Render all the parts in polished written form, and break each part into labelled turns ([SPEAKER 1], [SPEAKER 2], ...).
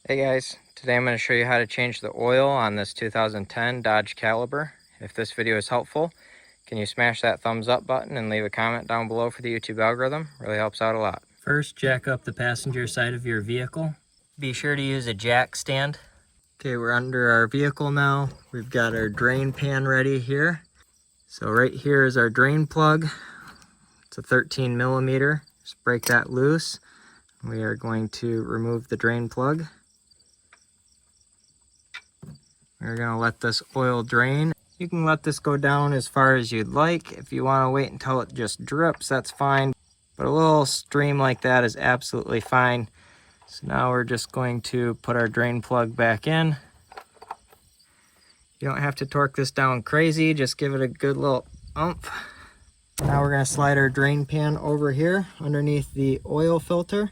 [SPEAKER 1] Hey guys, today I'm going to show you how to change the oil on this 2010 Dodge Caliber. If this video is helpful, can you smash that thumbs up button and leave a comment down below for the YouTube algorithm? Really helps out a lot. First, jack up the passenger side of your vehicle. Be sure to use a jack stand. Okay, we're under our vehicle now. We've got our drain pan ready here. So right here is our drain plug. It's a 13 millimeter. Just break that loose. We are going to remove the drain plug. We're going to let this oil drain. You can let this go down as far as you'd like. If you want to wait until it just drips, that's fine. But a little stream like that is absolutely fine. So now we're just going to put our drain plug back in. You don't have to torque this down crazy, just give it a good little oomph. Now we're going to slide our drain pan over here underneath the oil filter.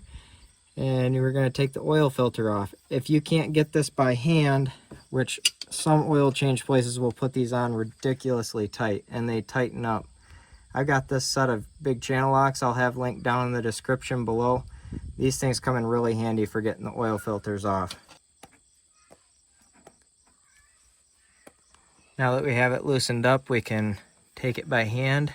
[SPEAKER 1] And we're going to take the oil filter off. If you can't get this by hand, which some oil change places will put these on ridiculously tight and they tighten up. I've got this set of big channel locks I'll have linked down in the description below. These things come in really handy for getting the oil filters off. Now that we have it loosened up, we can take it by hand,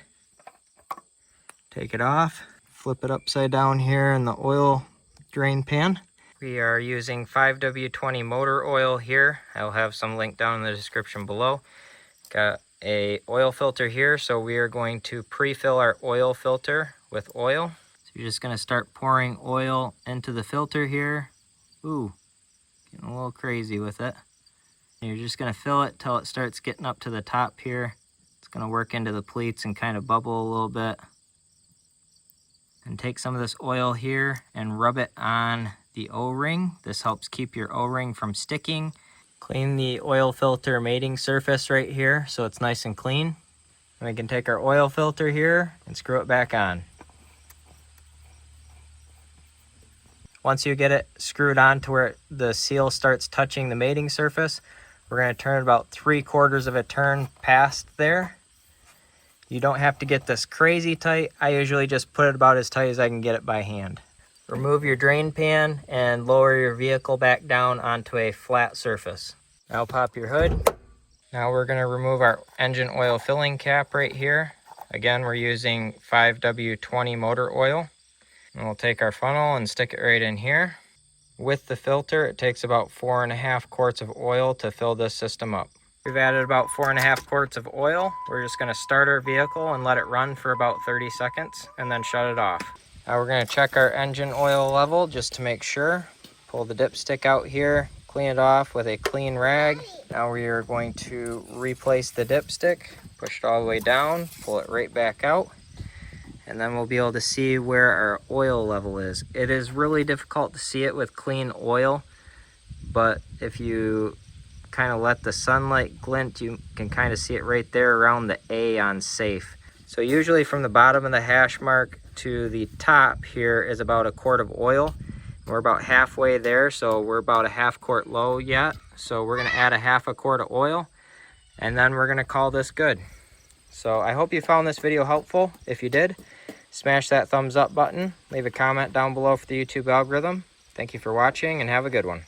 [SPEAKER 1] take it off, flip it upside down here in the oil drain pan. We are using 5W20 motor oil here. I'll have some linked down in the description below. Got a oil filter here, so we are going to pre-fill our oil filter with oil. So you're just going to start pouring oil into the filter here. Ooh, getting a little crazy with it. And you're just going to fill it till it starts getting up to the top here. It's going to work into the pleats and kind of bubble a little bit. And take some of this oil here and rub it on the O-ring. This helps keep your O-ring from sticking. Clean the oil filter mating surface right here so it's nice and clean. And we can take our oil filter here and screw it back on. Once you get it screwed on to where the seal starts touching the mating surface, we're going to turn it about 3/4 of a turn past there. You don't have to get this crazy tight. I usually just put it about as tight as I can get it by hand. Remove your drain pan and lower your vehicle back down onto a flat surface. Now pop your hood. Now we're going to remove our engine oil filling cap right here. Again, we're using 5W20 motor oil. And we'll take our funnel and stick it right in here. With the filter, it takes about 4.5 quarts of oil to fill this system up. We've added about 4.5 quarts of oil. We're just going to start our vehicle and let it run for about 30 seconds and then shut it off. Now we're going to check our engine oil level just to make sure. Pull the dipstick out here, clean it off with a clean rag. Now we are going to replace the dipstick, push it all the way down, pull it right back out, and then we'll be able to see where our oil level is. It is really difficult to see it with clean oil, but if you kind of let the sunlight glint, you can kind of see it right there around the A on safe. So usually from the bottom of the hash mark to the top here is about 1 quart of oil. We're about halfway there, so we're about 1/2 quart low yet. So we're going to add 1/2 quart of oil and then we're going to call this good. So I hope you found this video helpful. If you did, smash that thumbs up button, leave a comment down below for the YouTube algorithm. Thank you for watching and have a good one.